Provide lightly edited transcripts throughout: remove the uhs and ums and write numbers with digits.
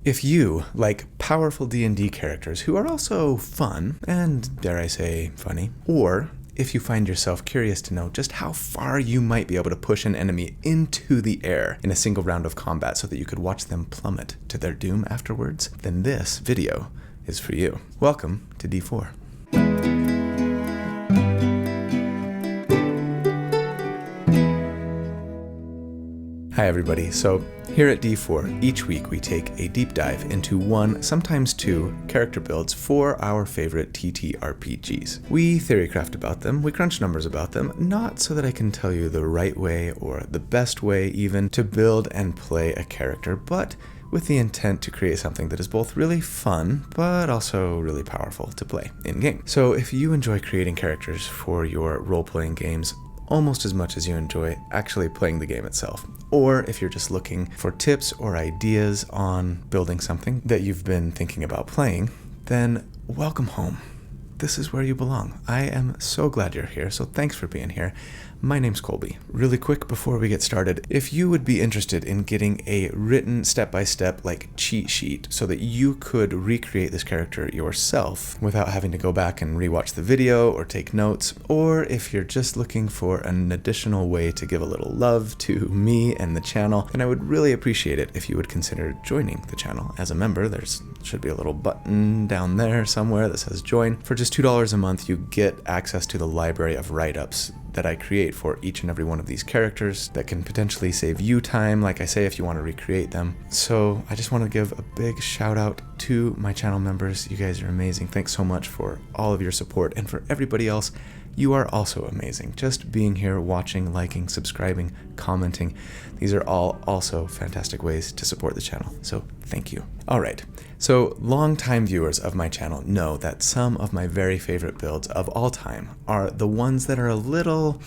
If you like powerful D&D characters who are also fun and, dare I say, funny, or if you find yourself curious to know just how far you might be able to push an enemy into the air in a single round of combat so that you could watch them plummet to their doom afterwards, then this video is for you. Welcome to D4. Hi everybody, so here at D4, each week we take a deep dive into one, sometimes two, character builds for our favorite TTRPGs. We theorycraft about them, we crunch numbers about them, not so that I can tell you the right way or the best way even to build and play a character, but with the intent to create something that is both really fun, but also really powerful to play in-game. So if you enjoy creating characters for your role-playing games, almost as much as you enjoy actually playing the game itself. Or if you're just looking for tips or ideas on building something that you've been thinking about playing, then welcome home. This is where you belong. I am so glad you're here, so thanks for being here. My name's Colby. Really quick before we get started, if you would be interested in getting a written step-by-step cheat sheet so that you could recreate this character yourself without having to go back and rewatch the video or take notes, or if you're just looking for an additional way to give a little love to me and the channel, then I would really appreciate it if you would consider joining the channel as a member. There should be a little button down there somewhere that says join. For just $2 a month, you get access to the library of write-ups that I create for each and every one of these characters that can potentially save you time, like I say, if you want to recreate them. So I just want to give a big shout out to my channel members. You guys are amazing. Thanks so much for all of your support. And for everybody else, you are also amazing. Just being here, watching, liking, subscribing, commenting. These are all also fantastic ways to support the channel. So thank you. All right. So longtime viewers of my channel know that some of my very favorite builds of all time are the ones that are a little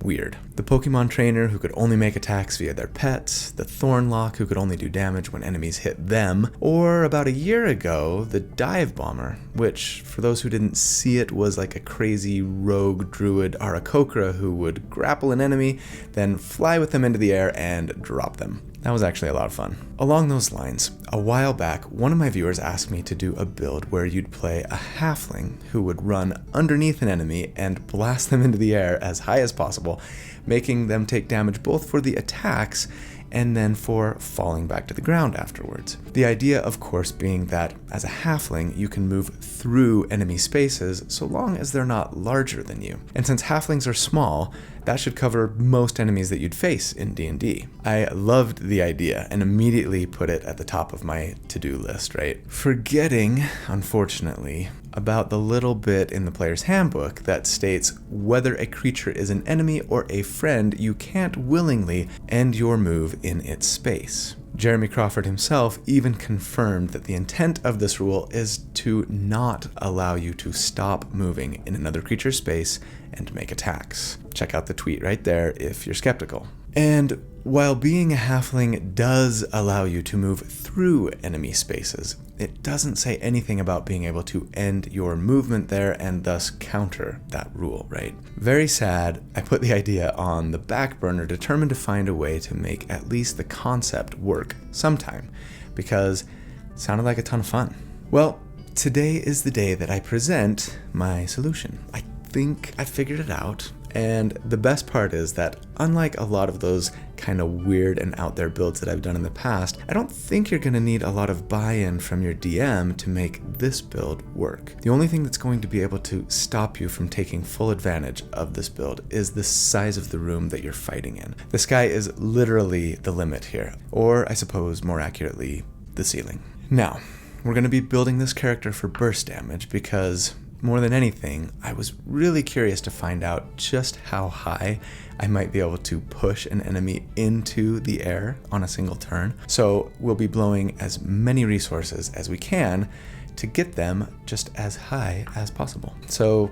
weird. The Pokemon trainer who could only make attacks via their pets, the Thornlock who could only do damage when enemies hit them, or about a year ago, the Dive Bomber, which, for those who didn't see it, was like a crazy rogue druid Aarakocra who would grapple an enemy, then fly with them into the air and drop them. That was actually a lot of fun. Along those lines, a while back, one of my viewers asked me to do a build where you'd play a halfling who would run underneath an enemy and blast them into the air as high as possible, making them take damage both for the attacks and then for falling back to the ground afterwards. The idea, of course, being that as a halfling, you can move through enemy spaces so long as they're not larger than you. And since halflings are small, that should cover most enemies that you'd face in D&D. I loved the idea and immediately put it at the top of my to-do list, right? Forgetting, unfortunately, about the little bit in the player's handbook that states whether a creature is an enemy or a friend, you can't willingly end your move in its space. Jeremy Crawford himself even confirmed that the intent of this rule is to not allow you to stop moving in another creature's space and make attacks. Check out the tweet right there if you're skeptical. And while being a halfling does allow you to move through enemy spaces, it doesn't say anything about being able to end your movement there and thus counter that rule, right? Very sad. I put the idea on the back burner, determined to find a way to make at least the concept work sometime, because it sounded like a ton of fun. Well, today is the day that I present my solution. I think I figured it out. And the best part is that unlike a lot of those kind of weird and out there builds that I've done in the past, I don't think you're going to need a lot of buy-in from your DM to make this build work. The only thing that's going to be able to stop you from taking full advantage of this build is the size of the room that you're fighting in. The sky is literally the limit here, or I suppose more accurately, the ceiling. Now, we're going to be building this character for burst damage because more than anything, I was really curious to find out just how high I might be able to push an enemy into the air on a single turn. So we'll be blowing as many resources as we can to get them just as high as possible. So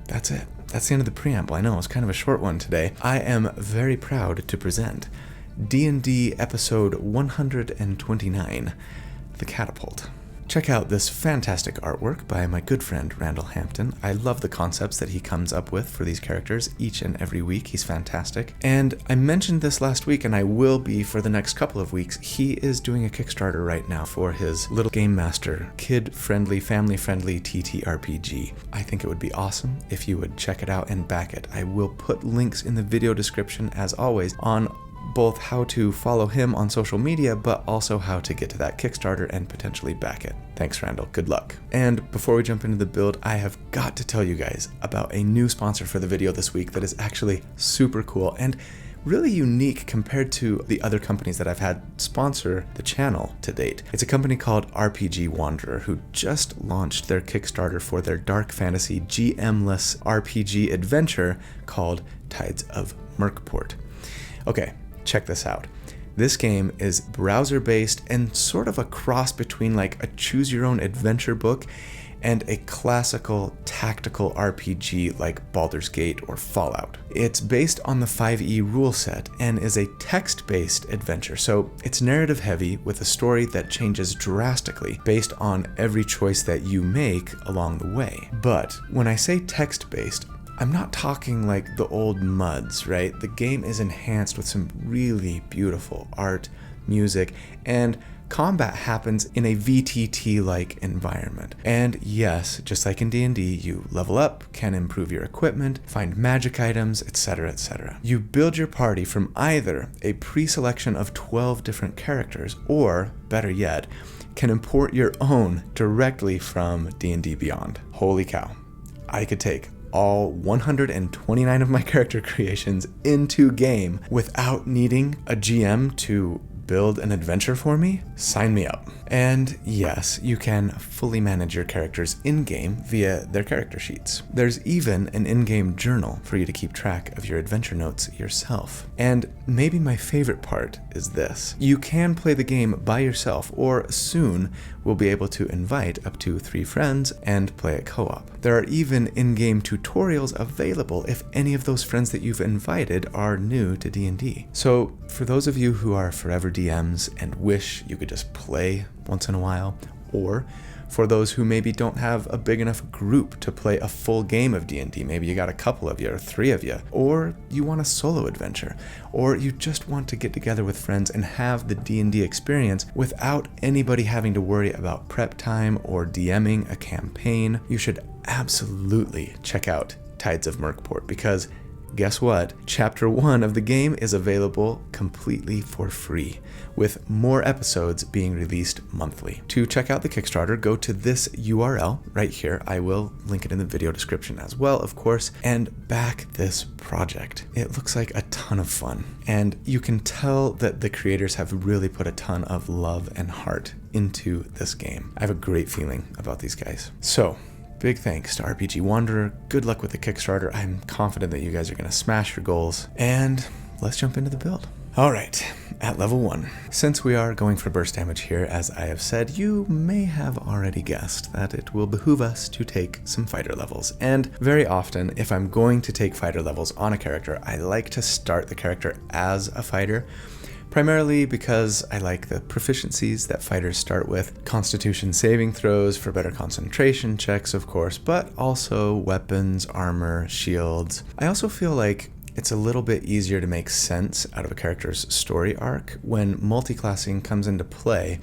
that's it. That's the end of the preamble. I know it's kind of a short one today. I am very proud to present D&D episode 129, the Catapult. check out this fantastic artwork by my good friend Randall Hampton. I love the concepts that he comes up with for these characters each and every week. He's fantastic. And I mentioned this last week, and I will be for the next couple of weeks. He is doing a Kickstarter right now for his Little Game Master, kid-friendly, family-friendly TTRPG. I think it would be awesome if you would check it out and back it. I will put links in the video description, as always, on both how to follow him on social media, but also how to get to that Kickstarter and potentially back it. Thanks, Randall. Good luck. And before we jump into the build, I have got to tell you guys about a new sponsor for the video this week that is actually super cool and really unique compared to the other companies that I've had sponsor the channel to date. It's a company called RPG Wanderer, who just launched their Kickstarter for their dark fantasy GM-less RPG adventure called Tides of Murkport. Okay, check this out. This game is browser-based and sort of a cross between like a choose-your-own-adventure book and a classical tactical RPG like Baldur's Gate or Fallout. It's based on the 5e rule set and is a text-based adventure, so it's narrative-heavy with a story that changes drastically based on every choice that you make along the way. But when I say text-based, I'm not talking like the old MUDs, right? The game is enhanced with some really beautiful art, music, and combat happens in a VTT-like environment. And yes, just like in D&D, you level up, can improve your equipment, find magic items, etc., etc. You build your party from either a pre-selection of 12 different characters, or, better yet, can import your own directly from D&D Beyond. Holy cow. I could take all 129 of my character creations into game without needing a GM to build an adventure for me? Sign me up. And yes, you can fully manage your characters in-game via their character sheets. There's even an in-game journal for you to keep track of your adventure notes yourself. And maybe my favorite part is this. You can play the game by yourself, or soon we'll be able to invite up to 3 friends and play it co-op. There are even in-game tutorials available if any of those friends that you've invited are new to D&D. So for those of you who are forever DMs and wish you could just play once in a while, or for those who maybe don't have a big enough group to play a full game of D&D, maybe you got a couple of you or 3 of you, or you want a solo adventure, or you just want to get together with friends and have the D&D experience without anybody having to worry about prep time or DMing a campaign, you should absolutely check out Tides of Murkport, because guess what? Chapter 1 of the game is available completely for free, with more episodes being released monthly. To check out the Kickstarter, go to this URL right here. I will link it in the video description as well, of course, and back this project. It looks like a ton of fun, and you can tell that the creators have really put a ton of love and heart into this game. I have a great feeling about these guys. So, big thanks to RPG Wanderer. Good luck with the Kickstarter. I'm confident that you guys are going to smash your goals. And let's jump into the build. All right, at level 1. Since we are going for burst damage here, as I have said, you may have already guessed that it will behoove us to take some fighter levels. And very often, if I'm going to take fighter levels on a character, I like to start the character as a fighter, primarily because I like the proficiencies that fighters start with. Constitution saving throws for better concentration checks, of course, but also weapons, armor, shields. I also feel like it's a little bit easier to make sense out of a character's story arc when multi-classing comes into play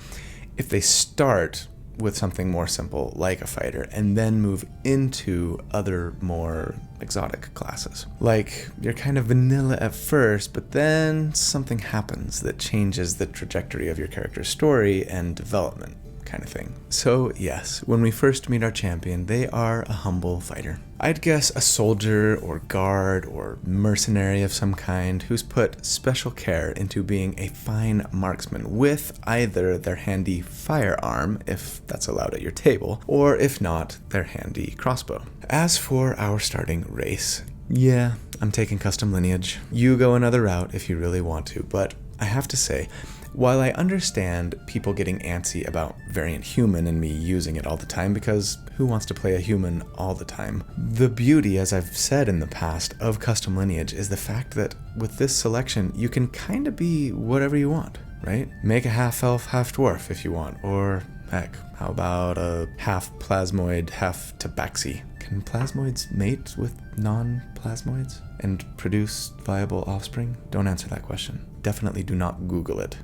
if they start with something more simple like a fighter and then move into other more exotic classes. Like, you're kind of vanilla at first, but then something happens that changes the trajectory of your character's story and development, kind of thing. So yes, when we first meet our champion, they are a humble fighter. I'd guess a soldier or guard or mercenary of some kind who's put special care into being a fine marksman with either their handy firearm, if that's allowed at your table, or if not, their handy crossbow. As for our starting race, yeah, I'm taking custom lineage. You go another route if you really want to, but I have to say, while I understand people getting antsy about variant human and me using it all the time, because who wants to play a human all the time? The beauty, as I've said in the past, of custom lineage is the fact that with this selection, you can kind of be whatever you want. right? Make a half elf, half dwarf if you want, or heck, how about a half plasmoid, half tabaxi? Can plasmoids mate with non-plasmoids and produce viable offspring? Don't answer that question. Definitely do not Google it.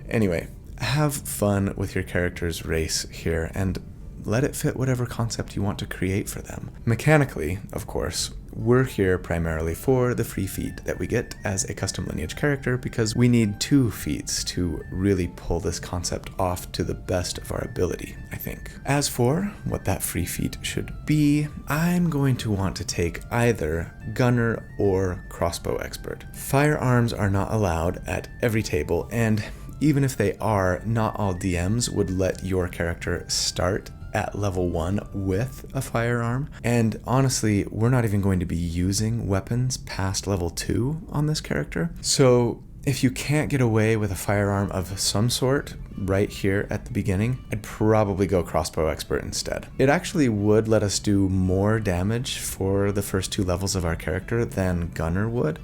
Anyway, have fun with your character's race here and let it fit whatever concept you want to create for them. Mechanically, of course, we're here primarily for the free feat that we get as a custom lineage character because we need 2 feats to really pull this concept off to the best of our ability, I think. As for what that free feat should be, I'm going to want to take either gunner or crossbow expert. Firearms are not allowed at every table, and even if they are, not all DMs would let your character start at level 1 with a firearm. And honestly, we're not even going to be using weapons past level 2 on this character. So if you can't get away with a firearm of some sort right here at the beginning, I'd probably go crossbow expert instead. It actually would let us do more damage for the first 2 levels of our character than gunner would,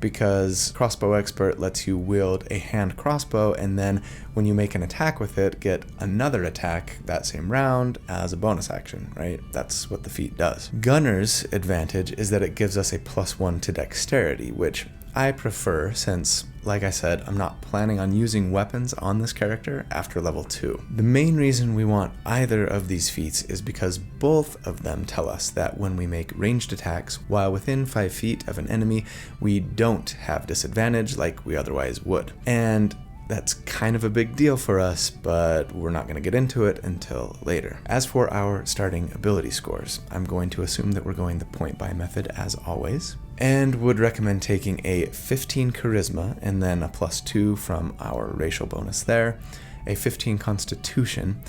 because crossbow expert lets you wield a hand crossbow, and then when you make an attack with it, get another attack that same round as a bonus action, right? That's what the feat does. Gunner's advantage is that it gives us a +1 to dexterity, which I prefer since, like I said, I'm not planning on using weapons on this character after level 2. The main reason we want either of these feats is because both of them tell us that when we make ranged attacks while within 5 feet of an enemy, we don't have disadvantage like we otherwise would. And that's kind of a big deal for us, but we're not going to get into it until later. As for our starting ability scores, I'm going to assume that we're going the point buy method as always, and would recommend taking a 15 charisma and then a +2 from our racial bonus there, a 15 constitution,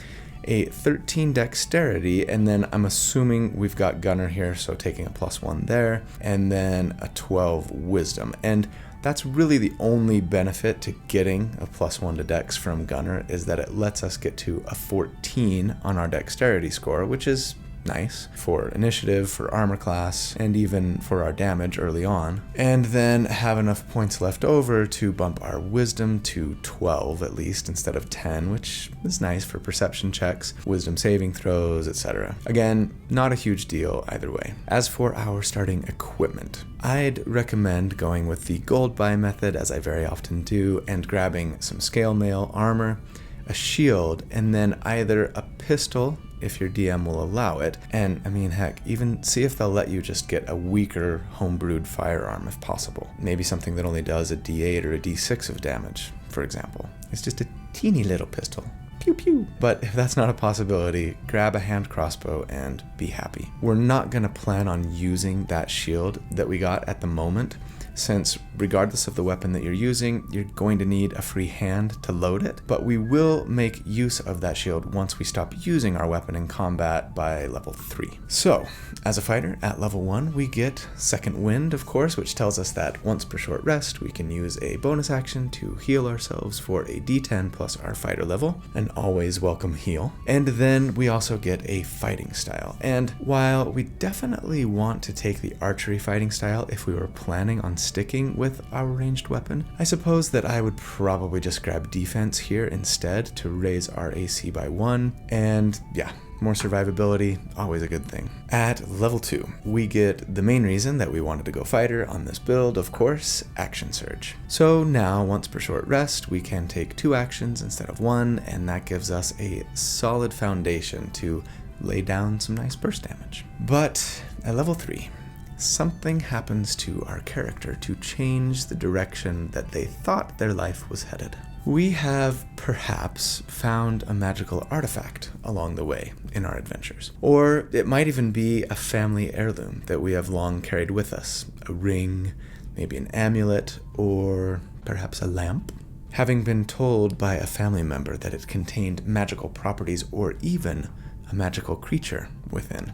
a 13 dexterity, and then I'm assuming we've got gunner here, so taking a +1 there, and then a 12 wisdom. And that's really the only benefit to getting a +1 to dex from gunner, is that it lets us get to a 14 on our dexterity score, which is nice for initiative, for armor class, and even for our damage early on, and then have enough points left over to bump our wisdom to 12 at least instead of 10, which is nice for perception checks, wisdom saving throws, etc. Again, not a huge deal either way. As for our starting equipment, I'd recommend going with the gold buy method, as I very often do, and grabbing some scale mail armor, a shield, and then either a pistol if your DM will allow it, and I mean, heck, even see if they'll let you just get a weaker homebrewed firearm if possible. Maybe something that only does a D8 or a D6 of damage, for example. It's just a teeny little pistol. Pew pew. But if that's not a possibility, grab a hand crossbow and be happy. We're not gonna plan on using that shield that we got at the moment, since regardless of the weapon that you're using, you're going to need a free hand to load it, but we will make use of that shield once we stop using our weapon in combat by level 3. So, as a fighter, at level 1, we get Second Wind, of course, which tells us that once per short rest, we can use a bonus action to heal ourselves for a D10 plus our fighter level, an always welcome heal. And then we also get a fighting style. And while we definitely want to take the archery fighting style if we were planning on sticking with our ranged weapon, I suppose that I would probably just grab defense here instead to raise our AC by 1, and yeah, more survivability, always a good thing. At level 2, we get the main reason that we wanted to go fighter on this build, of course, Action Surge. So now, once per short rest, we can take 2 actions instead of 1, and that gives us a solid foundation to lay down some nice burst damage. But at level 3, something happens to our character to change the direction that they thought their life was headed. We have perhaps found a magical artifact along the way in our adventures. Or it might even be a family heirloom that we have long carried with us. A ring, maybe an amulet, or perhaps a lamp. Having been told by a family member that it contained magical properties or even a magical creature within.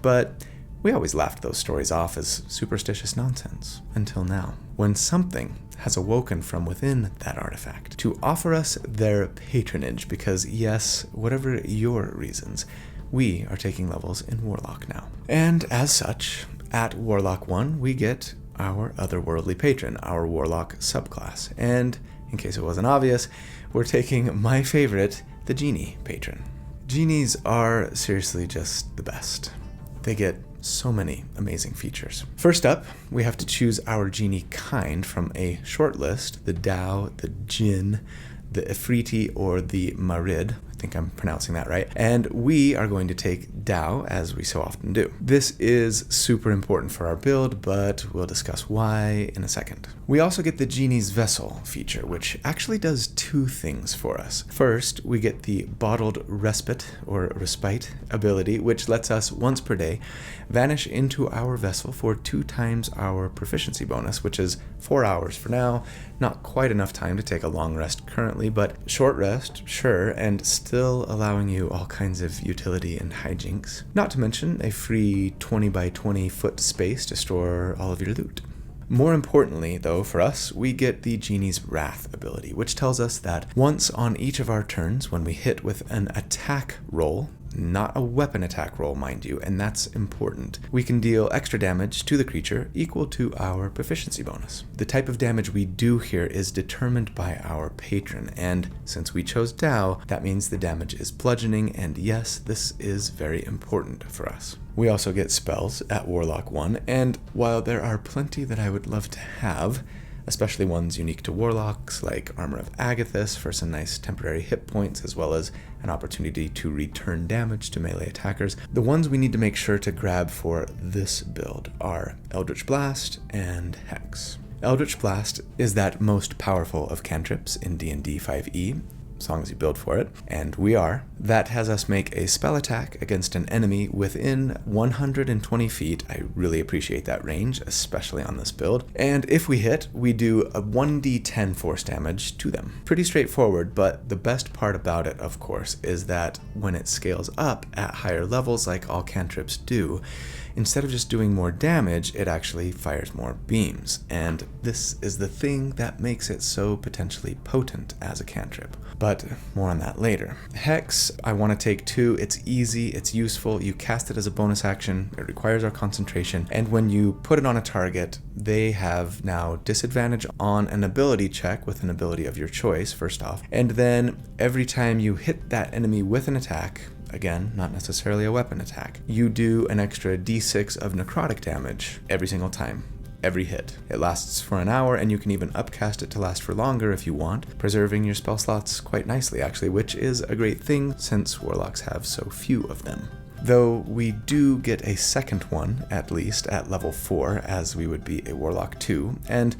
But we always laughed those stories off as superstitious nonsense, until now, when something has awoken from within that artifact to offer us their patronage, because yes, whatever your reasons, we are taking levels in Warlock now. And as such, at Warlock 1, we get our otherworldly patron, our Warlock subclass. And in case it wasn't obvious, we're taking my favorite, the Genie patron. Genies are seriously just the best. They get so many amazing features. First up, we have to choose our Genie kind from a short list: the Dao, the Jinn, the Ifriti, or the Marid. I think I'm pronouncing that right. And we are going to take Dao, as we so often do. This is super important for our build, but we'll discuss why in a second. We also get the Genie's Vessel feature, which actually does two things for us. First, we get the Bottled Respite, or Respite ability, which lets us, once per day, vanish into our vessel for 2 times our proficiency bonus, which is 4 hours for now. Not quite enough time to take a long rest currently, but short rest, sure, and still allowing you all kinds of utility and hijinks. Not to mention a free 20 by 20 foot space to store all of your loot. More importantly, though, for us, we get the Genie's Wrath ability, which tells us that once on each of our turns, when we hit with an attack roll, not a weapon attack roll, mind you, and that's important, we can deal extra damage to the creature equal to our proficiency bonus. The type of damage we do here is determined by our patron, and since we chose Dao, that means the damage is bludgeoning, and yes, this is very important for us. We also get spells at Warlock 1, and while there are plenty that I would love to have, especially ones unique to Warlocks, like Armor of Agathis for some nice temporary hit points, as well as an opportunity to return damage to melee attackers, the ones we need to make sure to grab for this build are Eldritch Blast and Hex. Eldritch Blast is that most powerful of cantrips in D&D 5e, as long as you build for it, and we are. That has us make a spell attack against an enemy within 120 feet. I really appreciate that range, especially on this build. And if we hit, we do a 1d10 force damage to them. Pretty straightforward, but the best part about it, of course, is that when it scales up at higher levels like all cantrips do, instead of just doing more damage, it actually fires more beams. And this is the thing that makes it so potentially potent as a cantrip. But more on that later. Hex, I want to take 2. It's easy, it's useful. You cast it as a bonus action. It requires our concentration. And when you put it on a target, they have now disadvantage on an ability check with an ability of your choice, first off. And then every time you hit that enemy with an attack, again, not necessarily a weapon attack, you do an extra d6 of necrotic damage every single time. Every hit. It lasts for an hour, and you can even upcast it to last for longer if you want, preserving your spell slots quite nicely actually, which is a great thing since Warlocks have so few of them. Though we do get a second one, at least, at level 4, as we would be a Warlock 2, and,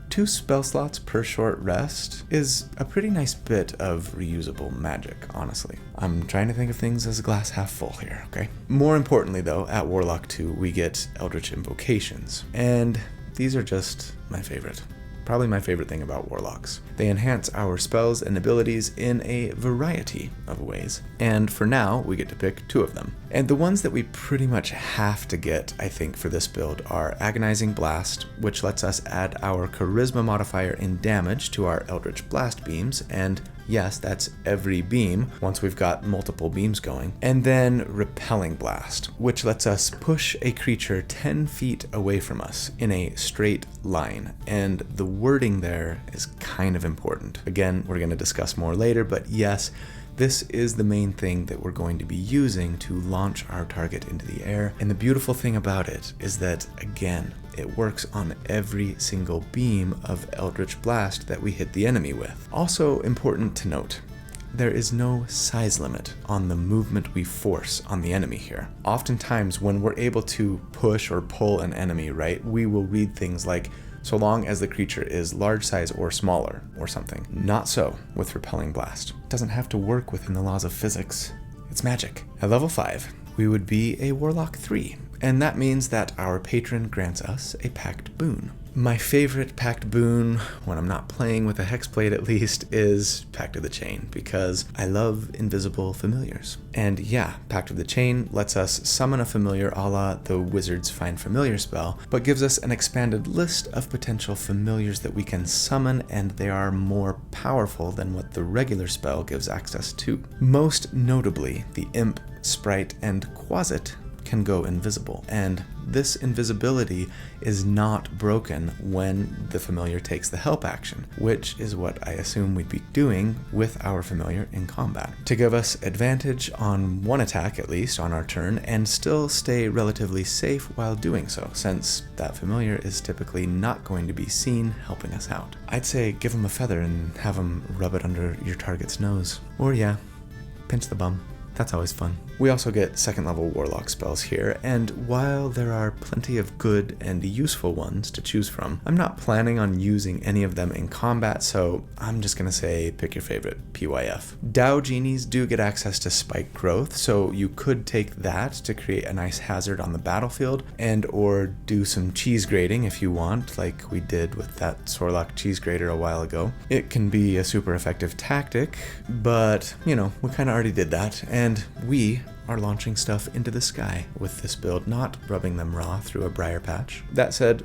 2 spell slots per short rest is a pretty nice bit of reusable magic, honestly. I'm trying to think of things as a glass half full here, okay? More importantly, though, at Warlock 2, we get Eldritch Invocations, and these are just my favorite. Probably my favorite thing about Warlocks. They enhance our spells and abilities in a variety of ways, and for now, we get to pick 2 of them. And the ones that we pretty much have to get, I think, for this build are Agonizing Blast, which lets us add our Charisma modifier in damage to our Eldritch Blast beams, and yes, that's every beam once we've got multiple beams going. And then Repelling Blast, which lets us push a creature 10 feet away from us in a straight line. And the wording there is kind of important. Again, we're going to discuss more later, but yes, this is the main thing that we're going to be using to launch our target into the air. And the beautiful thing about it is that, again, it works on every single beam of Eldritch Blast that we hit the enemy with. Also important to note, there is no size limit on the movement we force on the enemy here. Oftentimes when we're able to push or pull an enemy, right, we will read things like, so long as the creature is large size or smaller or something. Not so with Repelling Blast. It doesn't have to work within the laws of physics. It's magic. At level 5, we would be a Warlock 3, and that means that our patron grants us a Pact Boon. My favorite Pact Boon, when I'm not playing with a Hexblade at least, is Pact of the Chain, because I love invisible familiars. And yeah, Pact of the Chain lets us summon a familiar a la the Wizard's Find Familiar spell, but gives us an expanded list of potential familiars that we can summon, and they are more powerful than what the regular spell gives access to. Most notably, the Imp, Sprite, and Quasit can go invisible, and this invisibility is not broken when the familiar takes the help action, which is what I assume we'd be doing with our familiar in combat, to give us advantage on one attack at least on our turn and still stay relatively safe while doing so, since that familiar is typically not going to be seen helping us out. I'd say give him a feather and have him rub it under your target's nose. Or yeah, pinch the bum. That's always fun. We also get 2nd level Warlock spells here, and while there are plenty of good and useful ones to choose from, I'm not planning on using any of them in combat, so I'm just gonna say pick your favorite, PYF. Dow Genies do get access to Spike Growth, so you could take that to create a nice hazard on the battlefield, and or do some cheese grating if you want, like we did with that Sorlock cheese grater a while ago. It can be a super effective tactic, but you know, we kinda already did that, and we are launching stuff into the sky with this build, not rubbing them raw through a briar patch. That said,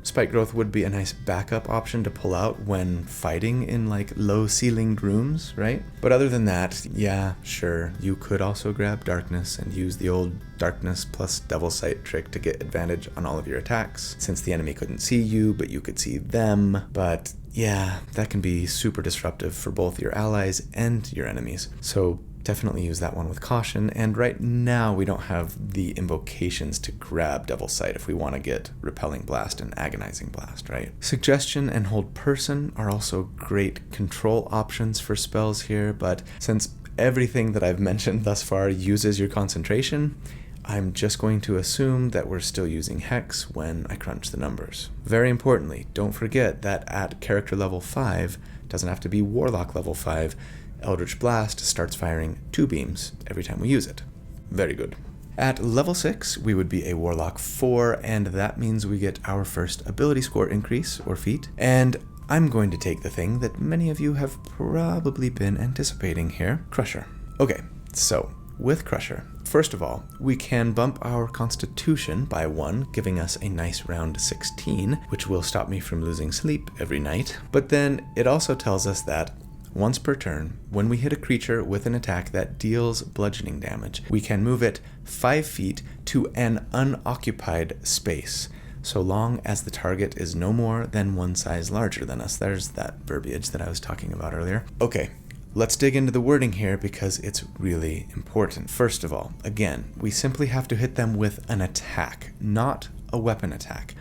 Spike Growth would be a nice backup option to pull out when fighting in like low ceilinged rooms, right? But other than that, yeah, sure, you could also grab Darkness and use the old Darkness plus Devil Sight trick to get advantage on all of your attacks, since the enemy couldn't see you, but you could see them. But yeah, that can be super disruptive for both your allies and your enemies. So definitely use that one with caution, and right now we don't have the invocations to grab Devil Sight if we want to get Repelling Blast and Agonizing Blast, right? Suggestion and Hold Person are also great control options for spells here, but since everything that I've mentioned thus far uses your concentration, I'm just going to assume that we're still using Hex when I crunch the numbers. Very importantly, don't forget that at character level 5, doesn't have to be Warlock level 5, Eldritch Blast starts firing 2 beams every time we use it. Very good. At level 6, we would be a Warlock 4, and that means we get our first ability score increase, or feat. And I'm going to take the thing that many of you have probably been anticipating here, Crusher. Okay, so with Crusher, first of all, we can bump our Constitution by 1, giving us a nice round 16, which will stop me from losing sleep every night. But then it also tells us that once per turn, when we hit a creature with an attack that deals bludgeoning damage, we can move it 5 feet to an unoccupied space, so long as the target is no more than 1 size larger than us. There's that verbiage that I was talking about earlier. Okay, let's dig into the wording here because it's really important. First of all, again, we simply have to hit them with an attack, not a weapon attack.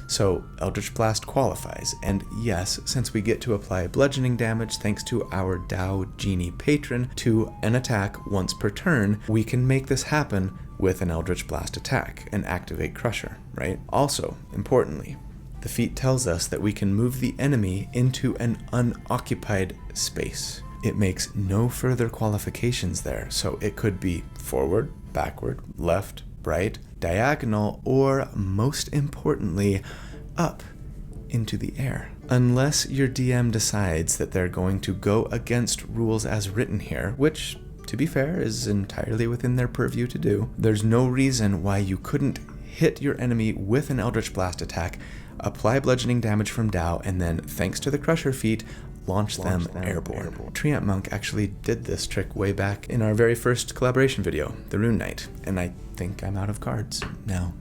So Eldritch Blast qualifies, and yes, since we get to apply bludgeoning damage thanks to our Dow Genie patron to an attack once per turn, we can make this happen with an Eldritch Blast attack and activate Crusher, right? Also, importantly, the feat tells us that we can move the enemy into an unoccupied space. It makes no further qualifications there, so it could be forward, backward, left, right, diagonal, or most importantly, up into the air. Unless your DM decides that they're going to go against rules as written here, which, to be fair, is entirely within their purview to do, there's no reason why you couldn't hit your enemy with an Eldritch Blast attack, apply bludgeoning damage from Dow, and then, thanks to the Crusher feat, launch them airborne. Treant Monk actually did this trick way back in our very first collaboration video, the Rune Knight, and I think I'm out of cards now,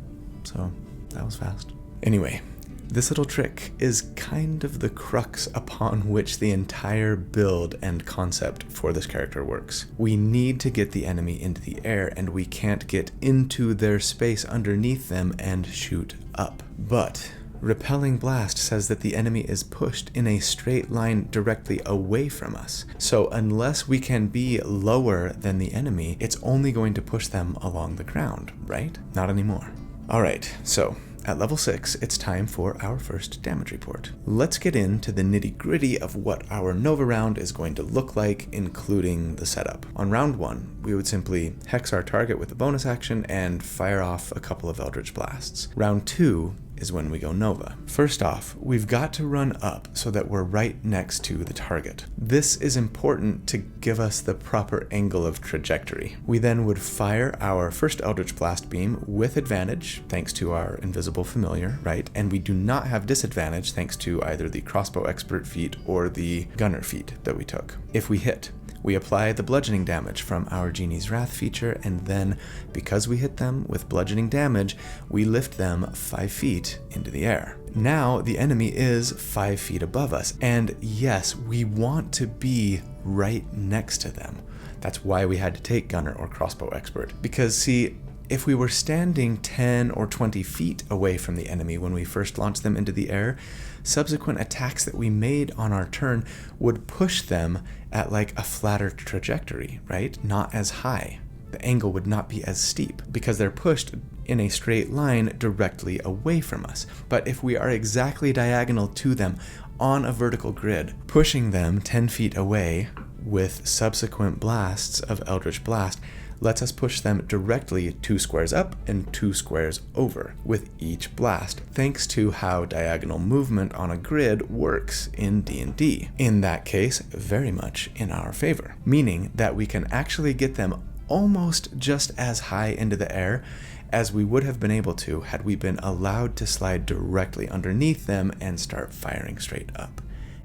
so that was fast. Anyway, this little trick is kind of the crux upon which the entire build and concept for this character works. We need to get the enemy into the air, and we can't get into their space underneath them and shoot up. But Repelling Blast says that the enemy is pushed in a straight line directly away from us. So unless we can be lower than the enemy, it's only going to push them along the ground, right? Not anymore. Alright, so at level 6, it's time for our first damage report. Let's get into the nitty-gritty of what our Nova round is going to look like, including the setup. On round 1, we would simply hex our target with a bonus action and fire off a couple of Eldritch Blasts. Round 2 is when we go Nova. First off, we've got to run up so that we're right next to the target. This is important to give us the proper angle of trajectory. We then would fire our first Eldritch Blast beam with advantage, thanks to our invisible familiar, right? And we do not have disadvantage thanks to either the crossbow expert feat or the gunner feat that we took. If we hit, We apply the bludgeoning damage from our Genie's Wrath feature, and then, because we hit them with bludgeoning damage, we lift them 5 feet into the air. Now the enemy is 5 feet above us, and yes, we want to be right next to them. That's why we had to take Gunner or Crossbow Expert, because see, if we were standing 10 or 20 feet away from the enemy when we first launched them into the air, subsequent attacks that we made on our turn would push them at like a flatter trajectory, right? Not as high. The angle would not be as steep because they're pushed in a straight line directly away from us. But if we are exactly diagonal to them on a vertical grid, pushing them 10 feet away with subsequent blasts of Eldritch Blast lets us push them directly 2 squares up and 2 squares over with each blast, thanks to how diagonal movement on a grid works in D&D. In that case, very much in our favor, meaning that we can actually get them almost just as high into the air as we would have been able to had we been allowed to slide directly underneath them and start firing straight up.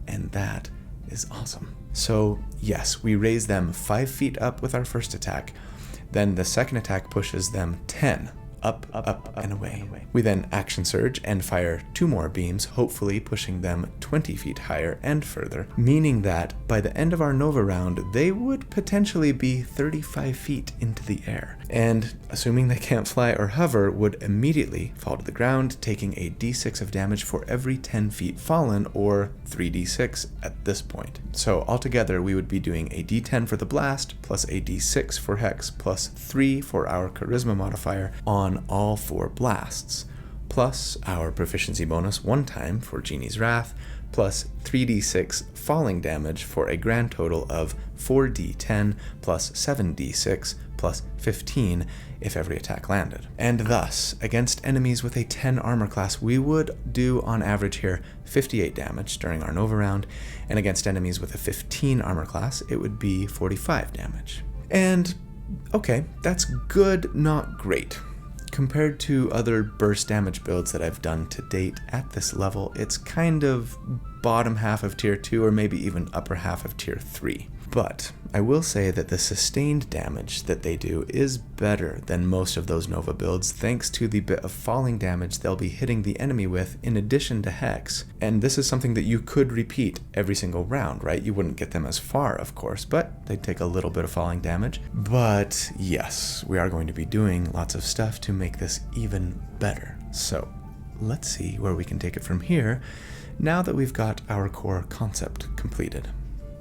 And that is awesome. So yes, we raise them 5 feet up with our first attack. Then the second attack pushes them 10 up, and away. We then action surge and fire 2 more beams, hopefully pushing them 20 feet higher and further, meaning that by the end of our Nova round, they would potentially be 35 feet into the air. And assuming they can't fly or hover, would immediately fall to the ground, taking a d6 of damage for every 10 feet fallen, or 3d6 at this point. So altogether, we would be doing a d10 for the blast, plus a d6 for Hex, plus 3 for our Charisma modifier on all 4 blasts, plus our proficiency bonus 1 time for Genie's Wrath, plus 3d6 falling damage for a grand total of 4d10 plus 7d6 plus 15 if every attack landed. And thus, against enemies with a 10 armor class, we would do on average here 58 damage during our Nova round, and against enemies with a 15 armor class, it would be 45 damage. And okay, that's good, not great. Compared to other burst damage builds that I've done to date at this level, it's kind of bottom half of tier 2 or maybe even upper half of tier 3. But I will say that the sustained damage that they do is better than most of those Nova builds, thanks to the bit of falling damage they'll be hitting the enemy with in addition to Hex. And this is something that you could repeat every single round, right? You wouldn't get them as far, of course, but they'd take a little bit of falling damage. But yes, we are going to be doing lots of stuff to make this even better. So let's see where we can take it from here now that we've got our core concept completed.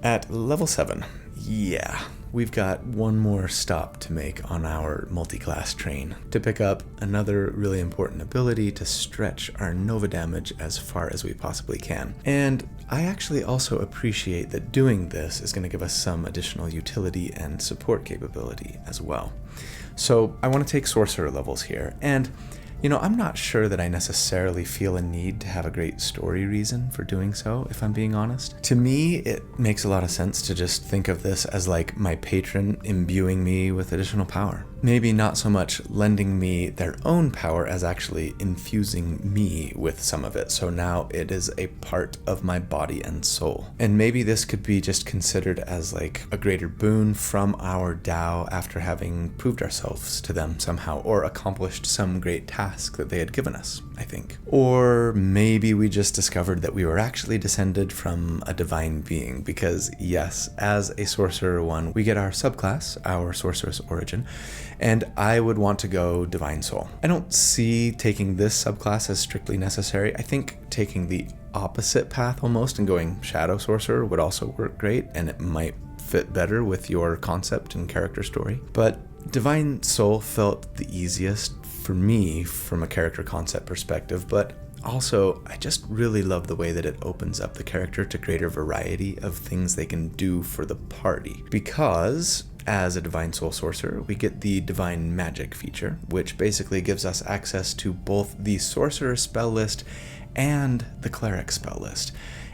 At level 7, yeah, we've got one more stop to make on our multi-class train to pick up another really important ability to stretch our Nova damage as far as we possibly can. And I actually also appreciate that doing this is going to give us some additional utility and support capability as well. So I want to take sorcerer levels here, and you know, I'm not sure that I necessarily feel a need to have a great story reason for doing so, if I'm being honest. To me, it makes a lot of sense to just think of this as like my patron imbuing me with additional power. Maybe not so much lending me their own power as actually infusing me with some of it, so now it is a part of my body and soul. And maybe this could be just considered as like a greater boon from our Tao after having proved ourselves to them somehow, or accomplished some great task that they had given us, I think. Or maybe we just discovered that we were actually descended from a divine being, because yes, as a Sorcerer 1, we get our subclass, our Sorceress Origin, and I would want to go Divine Soul. I don't see taking this subclass as strictly necessary. I think taking the opposite path almost and going Shadow Sorcerer would also work great, and it might fit better with your concept and character story. But Divine Soul felt the easiest for me from a character concept perspective, but also, I just really love the way that it opens up the character to greater variety of things they can do for the party. Because, as a Divine Soul Sorcerer, we get the Divine Magic feature, which basically gives us access to both the Sorcerer spell list and the Cleric spell list.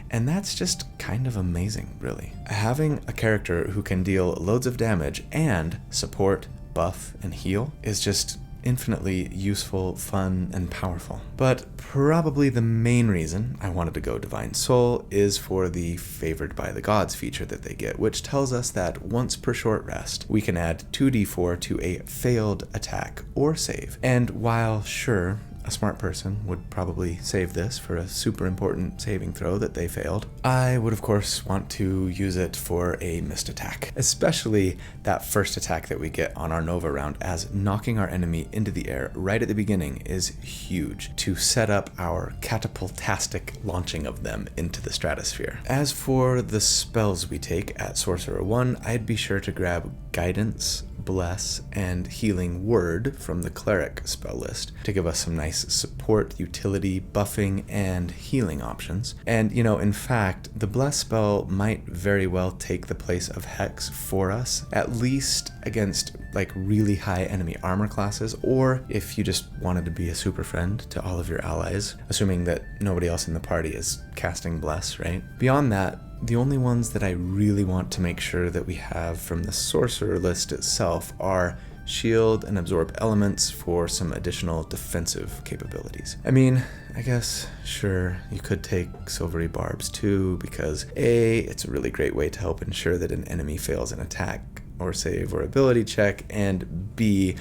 And that's just kind of amazing, really. Having a character who can deal loads of damage and support, buff, and heal is just infinitely useful, fun, and powerful. But probably the main reason I wanted to go Divine Soul is for the Favored by the Gods feature that they get, which tells us that once per short rest, we can add 2d4 to a failed attack or save. And while sure, a smart person would probably save this for a super important saving throw that they failed, I would of course want to use it for a missed attack, especially that first attack that we get on our Nova round, as knocking our enemy into the air right at the beginning is huge to set up our catapultastic launching of them into the stratosphere. As for the spells we take at Sorcerer 1, I'd be sure to grab Guidance, Bless, and Healing Word from the Cleric spell list to give us some nice support, utility, buffing, and healing options. And, in fact, the Bless spell might very well take the place of Hex for us, at least against really high enemy armor classes, or if you just wanted to be a super friend to all of your allies, assuming that nobody else in the party is casting Bless, right? Beyond that, the only ones that I really want to make sure that we have from the sorcerer list itself are Shield and Absorb Elements for some additional defensive capabilities. I mean, I guess, sure, you could take Silvery Barbs too, because A, it's a really great way to help ensure that an enemy fails an attack or save or ability check, and B,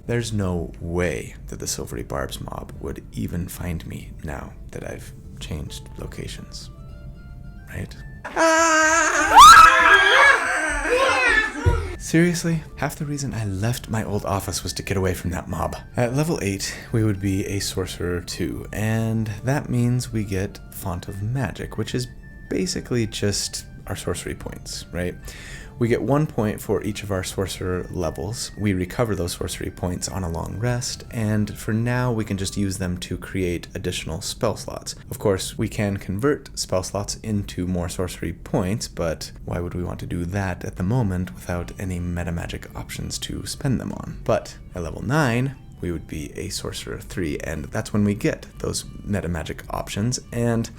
there's no way that the Silvery Barbs mob would even find me now that I've changed locations, right? Seriously, half the reason I left my old office was to get away from that mob. At level 8, we would be a Sorcerer 2, and that means we get Font of Magic, which is basically just our sorcery points, right? We get 1 point for each of our sorcerer levels. We recover those sorcery points on a long rest, and for now we can just use them to create additional spell slots. Of course, we can convert spell slots into more sorcery points, but why would we want to do that at the moment without any meta magic options to spend them on? But at level 9, we would be a Sorcerer 3, and that's when we get those meta magic options. And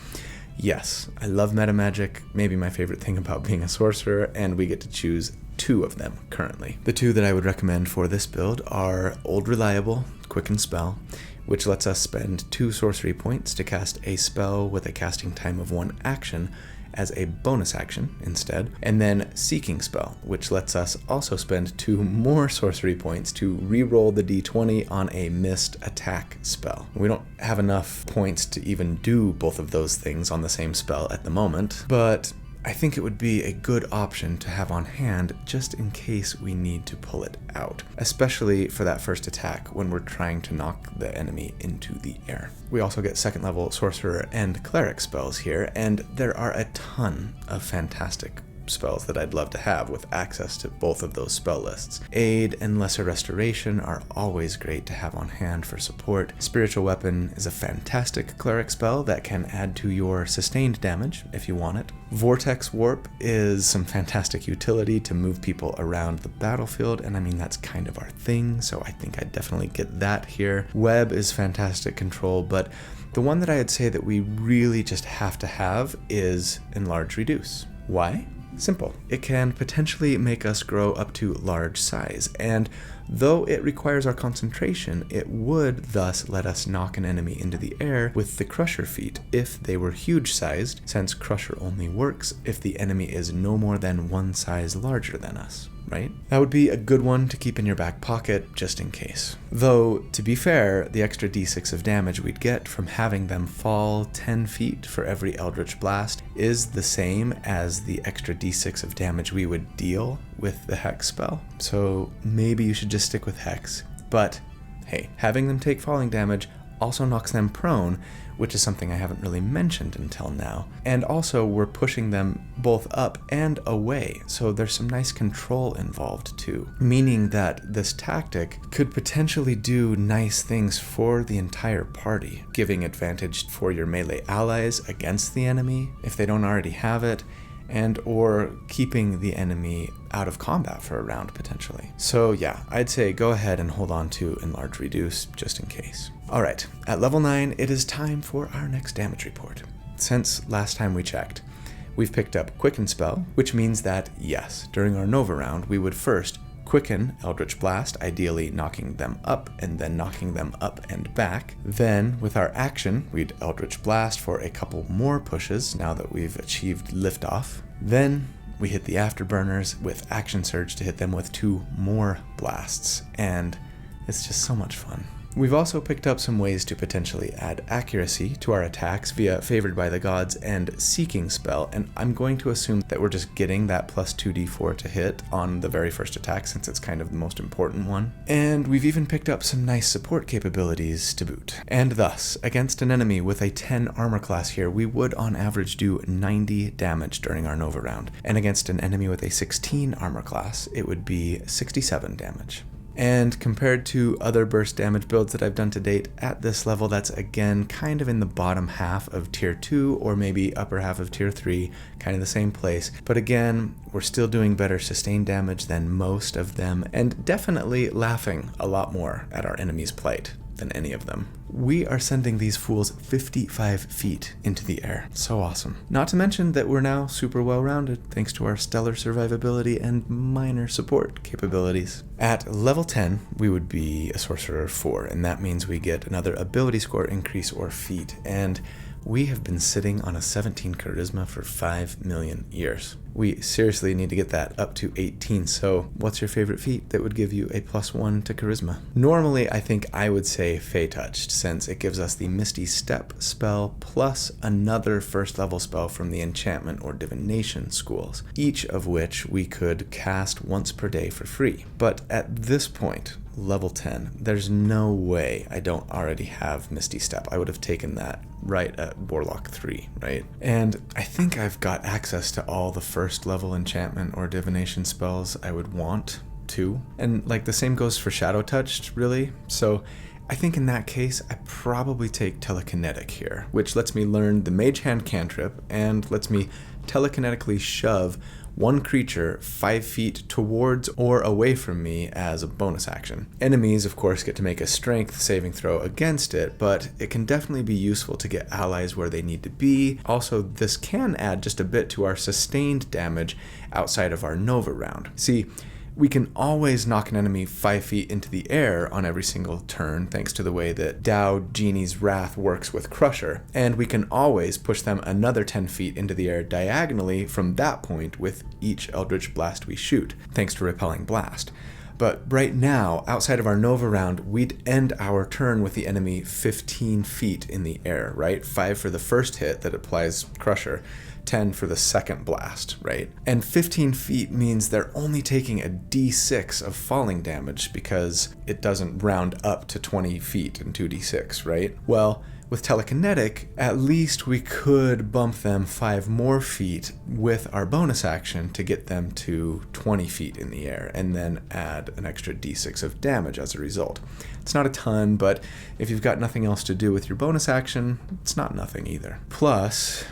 yes, I love meta magic, maybe my favorite thing about being a sorcerer, and we get to choose 2 of them currently. The 2 that I would recommend for this build are Old Reliable, Quicken Spell, which lets us spend 2 sorcery points to cast a spell with a casting time of 1 action as a bonus action instead, and then Seeking Spell, which lets us also spend 2 more sorcery points to re-roll the d20 on a missed attack spell. We don't have enough points to even do both of those things on the same spell at the moment, but I think it would be a good option to have on hand just in case we need to pull it out, especially for that first attack when we're trying to knock the enemy into the air. We also get 2nd level Sorcerer and Cleric spells here, and there are a ton of fantastic spells that I'd love to have with access to both of those spell lists. Aid and Lesser Restoration are always great to have on hand for support. Spiritual Weapon is a fantastic cleric spell that can add to your sustained damage if you want it. Vortex Warp is some fantastic utility to move people around the battlefield, and I mean that's kind of our thing, so I think I'd definitely get that here. Web is fantastic control, but the one that I'd say that we really just have to have is Enlarge Reduce. Why? Simple. It can potentially make us grow up to large size, and though it requires our concentration, it would thus let us knock an enemy into the air with the Crusher feat if they were huge sized, since Crusher only works if the enemy is no more than 1 size larger than us, right? That would be a good one to keep in your back pocket just in case. Though, to be fair, the extra d6 of damage we'd get from having them fall 10 feet for every Eldritch Blast is the same as the extra d6 of damage we would deal with the Hex spell. So maybe you should just stick with Hex. But hey, having them take falling damage also knocks them prone, which is something I haven't really mentioned until now. And also we're pushing them both up and away, so there's some nice control involved too. Meaning that this tactic could potentially do nice things for the entire party, giving advantage for your melee allies against the enemy if they don't already have it, and or keeping the enemy out of combat for a round potentially. So yeah, I'd say go ahead and hold on to Enlarge Reduce just in case. Alright, at level 9, it is time for our next damage report. Since last time we checked, we've picked up Quicken Spell, which means that yes, during our Nova round, we would first quicken Eldritch Blast, ideally knocking them up and then knocking them up and back. Then with our action, we'd Eldritch Blast for a couple more pushes now that we've achieved liftoff. Then we hit the Afterburners with Action Surge to hit them with 2 more blasts, and it's just so much fun. We've also picked up some ways to potentially add accuracy to our attacks via Favored by the Gods and Seeking spell, and I'm going to assume that we're just getting that plus 2d4 to hit on the very first attack since it's kind of the most important one. And we've even picked up some nice support capabilities to boot. And thus, against an enemy with a 10 armor class here, we would on average do 90 damage during our Nova round. And against an enemy with a 16 armor class, it would be 67 damage. And compared to other burst damage builds that I've done to date, at this level that's again kind of in the bottom half of tier 2 or maybe upper half of tier 3, kind of the same place. But again, we're still doing better sustained damage than most of them, and definitely laughing a lot more at our enemy's plight than any of them. We are sending these fools 55 feet into the air. So awesome. Not to mention that we're now super well-rounded thanks to our stellar survivability and minor support capabilities. At level 10, we would be a Sorcerer 4, and that means we get another ability score increase or feat, and we have been sitting on a 17 charisma for 5 million years. We seriously need to get that up to 18, so what's your favorite feat that would give you a +1 to charisma? Normally, I think I would say Fey Touched, since it gives us the Misty Step spell plus another first level spell from the enchantment or divination schools, each of which we could cast once per day for free. But at this point, level 10, there's no way I don't already have Misty Step. I would have taken that right at Warlock 3, right? And I think I've got access to all the first level enchantment or divination spells I would want to. And like the same goes for Shadow Touched, really. So I think in that case, I probably take Telekinetic here, which lets me learn the Mage Hand cantrip and lets me telekinetically shove one creature 5 feet towards or away from me as a bonus action. Enemies, of course, get to make a strength saving throw against it, but it can definitely be useful to get allies where they need to be. Also, this can add just a bit to our sustained damage outside of our Nova round. See, we can always knock an enemy 5 feet into the air on every single turn, thanks to the way that Dao Genie's Wrath works with Crusher, and we can always push them another 10 feet into the air diagonally from that point with each Eldritch Blast we shoot, thanks to Repelling Blast. But right now, outside of our Nova round, we'd end our turn with the enemy 15 feet in the air, right? 5 for the first hit that applies Crusher, 10 for the second blast, right? And 15 feet means they're only taking a d6 of falling damage because it doesn't round up to 20 feet in 2d6, right? Well, with Telekinetic, at least we could bump them 5 more feet with our bonus action to get them to 20 feet in the air, and then add an extra d6 of damage as a result. It's not a ton, but if you've got nothing else to do with your bonus action, it's not nothing either. Plus,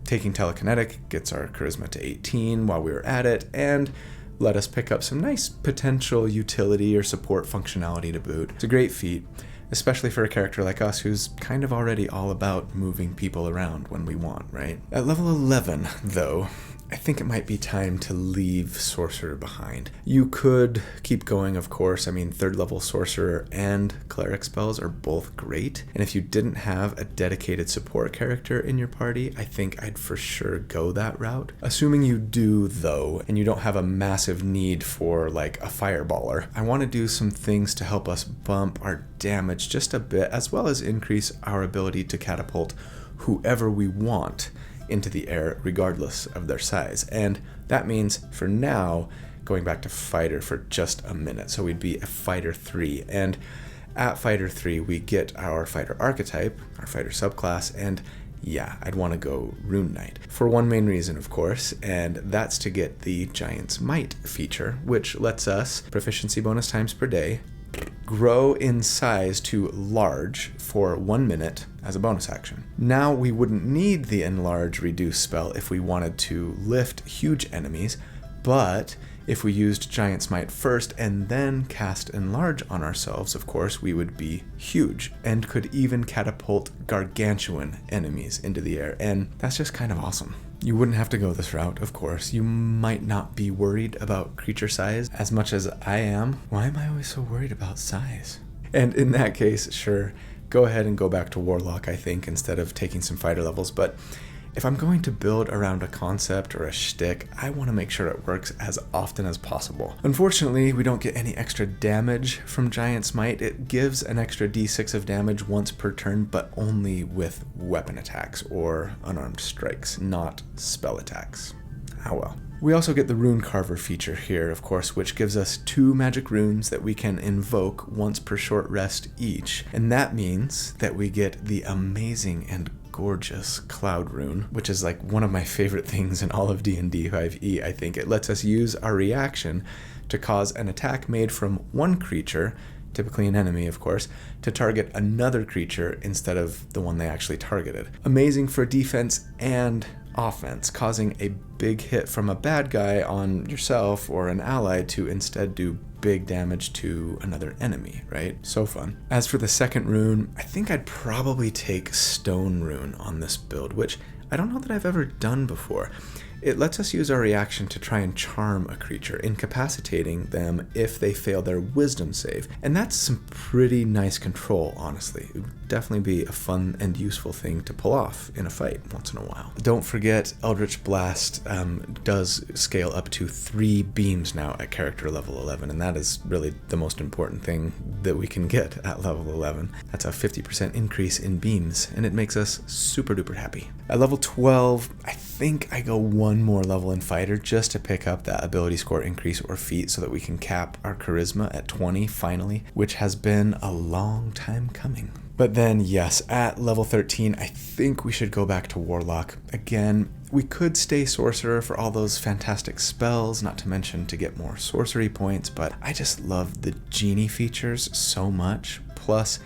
taking Telekinetic gets our charisma to 18 while we were at it, and let us pick up some nice potential utility or support functionality to boot. It's a great feat, especially for a character like us who's kind of already all about moving people around when we want, right? At level 11, though, I think it might be time to leave Sorcerer behind. You could keep going, of course. I mean, 3rd level Sorcerer and Cleric spells are both great. And if you didn't have a dedicated support character in your party, I think I'd for sure go that route. Assuming you do, though, and you don't have a massive need for, like, a Fireballer, I want to do some things to help us bump our damage just a bit, as well as increase our ability to catapult whoever we want into the air regardless of their size. And that means, for now, going back to Fighter for just a minute. So we'd be a Fighter 3, and at Fighter 3 we get our Fighter archetype, our Fighter subclass, and yeah, I'd want to go Rune Knight. For one main reason, of course, and that's to get the Giant's Might feature, which lets us, proficiency bonus times per day, grow in size to large for 1 minute as a bonus action. Now we wouldn't need the enlarge reduce spell if we wanted to lift huge enemies, but if we used Giant's Might first and then cast enlarge on ourselves, of course, we would be huge and could even catapult gargantuan enemies into the air, and that's just kind of awesome. You wouldn't have to go this route, of course. You might not be worried about creature size as much as I am. Why am I always so worried about size? And in that case, sure, go ahead and go back to Warlock, I think, instead of taking some fighter levels. But if I'm going to build around a concept or a shtick, I want to make sure it works as often as possible. Unfortunately, we don't get any extra damage from Giant Smite. It gives an extra d6 of damage once per turn, but only with weapon attacks or unarmed strikes, not spell attacks. Ah well. We also get the Rune Carver feature here, of course, which gives us 2 magic runes that we can invoke once per short rest each. And that means that we get the amazing and gorgeous Cloud Rune, which is like one of my favorite things in all of D&D 5e, I think. It lets us use our reaction to cause an attack made from one creature, typically an enemy, of course, to target another creature instead of the one they actually targeted. Amazing for defense and offense, causing a big hit from a bad guy on yourself or an ally to instead do big damage to another enemy, right? So fun. As for the second rune, I think I'd probably take Stone Rune on this build, which I don't know that I've ever done before. It lets us use our reaction to try and charm a creature, incapacitating them if they fail their wisdom save. And that's some pretty nice control, honestly. It would definitely be a fun and useful thing to pull off in a fight once in a while. Don't forget, Eldritch Blast does scale up to 3 beams now at character level 11, and that is really the most important thing that we can get at level 11. That's a 50% increase in beams, and it makes us super duper happy. At level 12, I think I go one more level in Fighter just to pick up that ability score increase or feat so that we can cap our charisma at 20 finally, which has been a long time coming. But then yes, at level 13, I think we should go back to Warlock. Again, we could stay Sorcerer for all those fantastic spells, not to mention to get more sorcery points, but I just love the Genie features so much. Plus,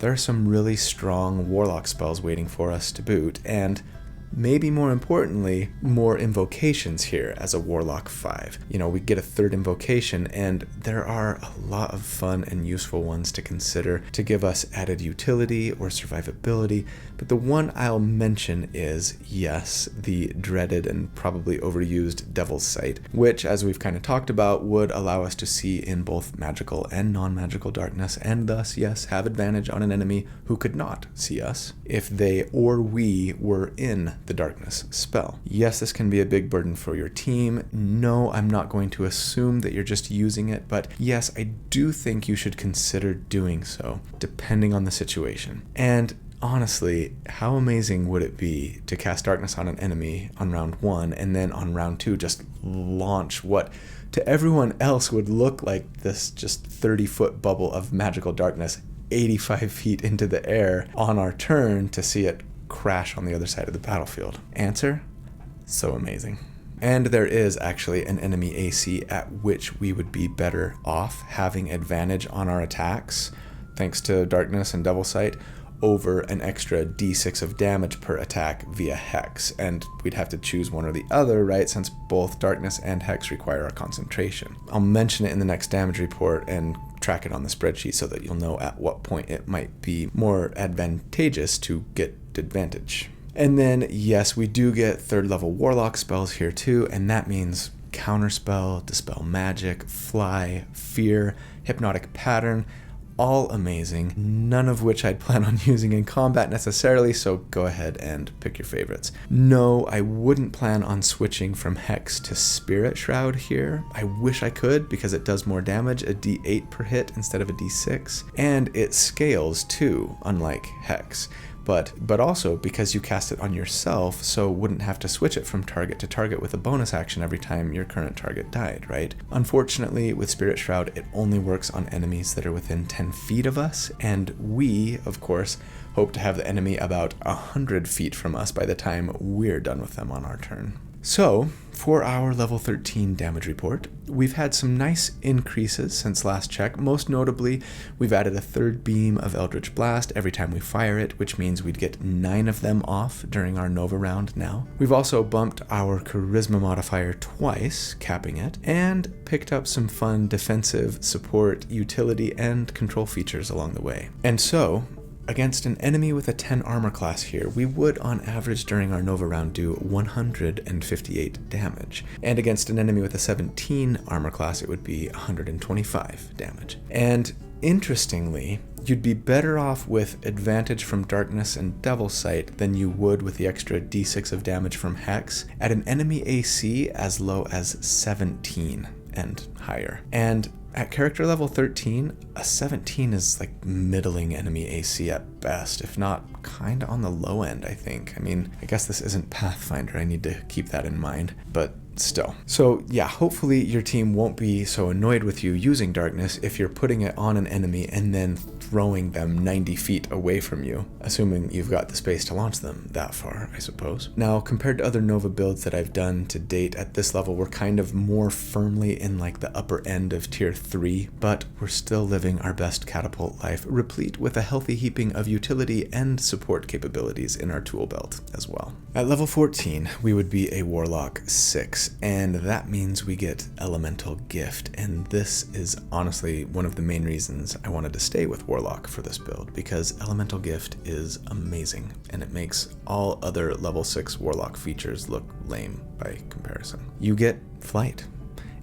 there are some really strong Warlock spells waiting for us to boot, and maybe more importantly, more invocations here as a Warlock 5. You know, we get a 3rd invocation, and there are a lot of fun and useful ones to consider to give us added utility or survivability, but the one I'll mention is, yes, the dreaded and probably overused Devil's Sight, which, as we've kind of talked about, would allow us to see in both magical and non-magical darkness, and thus, yes, have advantage on an enemy who could not see us if they or we were in the darkness spell. Yes, this can be a big burden for your team. No, I'm not going to assume that you're just using it, but yes, I do think you should consider doing so, depending on the situation. And honestly, how amazing would it be to cast darkness on an enemy on round 1 and then on round 2 just launch what to everyone else would look like this just 30-foot bubble of magical darkness 85 feet into the air on our turn to see it crash on the other side of the battlefield? Answer? So amazing. And there is actually an enemy AC at which we would be better off having advantage on our attacks, thanks to Darkness and Devil's Sight, over an extra d6 of damage per attack via Hex. And we'd have to choose one or the other, right, since both Darkness and Hex require a concentration. I'll mention it in the next damage report and track it on the spreadsheet so that you'll know at what point it might be more advantageous to get advantage. And then, yes, we do get 3rd level Warlock spells here too, and that means Counterspell, Dispel Magic, Fly, Fear, Hypnotic Pattern, all amazing, none of which I'd plan on using in combat necessarily, so go ahead and pick your favorites. No, I wouldn't plan on switching from Hex to Spirit Shroud here. I wish I could, because it does more damage, a d8 per hit instead of a d6, and it scales too, unlike Hex. But also because you cast it on yourself, so wouldn't have to switch it from target to target with a bonus action every time your current target died, right? Unfortunately, with Spirit Shroud, it only works on enemies that are within 10 feet of us, and we, of course, hope to have the enemy about 100 feet from us by the time we're done with them on our turn. So, for our level 13 damage report, we've had some nice increases since last check. Most notably, we've added a 3rd beam of Eldritch Blast every time we fire it, which means we'd get 9 of them off during our Nova round now. We've also bumped our Charisma modifier twice, capping it, and picked up some fun defensive, support, utility, and control features along the way. And so, against an enemy with a 10 armor class here, we would on average during our Nova round do 158 damage. And against an enemy with a 17 armor class, it would be 125 damage. And interestingly, you'd be better off with advantage from Darkness and Devil Sight than you would with the extra d6 of damage from Hex at an enemy AC as low as 17 and higher. And at character level 13, a 17 is like middling enemy AC at best, if not kind of on the low end, I think. I mean, I guess this isn't Pathfinder, I need to keep that in mind, but still. So yeah, hopefully your team won't be so annoyed with you using Darkness if you're putting it on an enemy and then throwing them 90 feet away from you, assuming you've got the space to launch them that far, I suppose. Now, compared to other Nova builds that I've done to date at this level, we're kind of more firmly in like the upper end of tier 3, but we're still living our best Catapult life, replete with a healthy heaping of utility and support capabilities in our tool belt as well. At level 14, we would be a Warlock 6, and that means we get Elemental Gift, and this is honestly one of the main reasons I wanted to stay with Warlock for this build, because Elemental Gift is amazing, and it makes all other level 6 Warlock features look lame by comparison. You get Flight,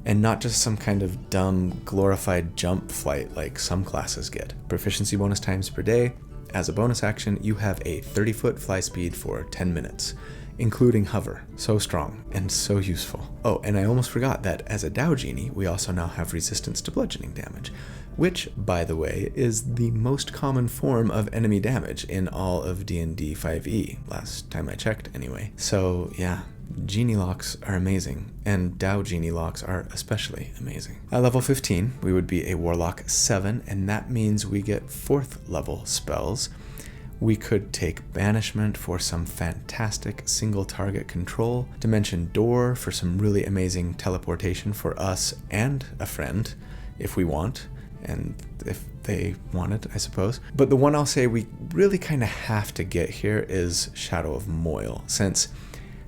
and not just some kind of dumb glorified jump flight like some classes get. Proficiency bonus times per day. As a bonus action, you have a 30-foot fly speed for 10 minutes, including hover. So strong and so useful. Oh, and I almost forgot that as a Dow Genie, we also now have resistance to bludgeoning damage, which, by the way, is the most common form of enemy damage in all of D&D 5e, last time I checked anyway. So yeah, Genie locks are amazing, and Dow Genie locks are especially amazing. At level 15, we would be a Warlock 7, and that means we get 4th level spells. We could take Banishment for some fantastic single target control, Dimension Door for some really amazing teleportation for us and a friend, if we want, and if they want it, I suppose. But the one I'll say we really kind of have to get here is Shadow of Moil, since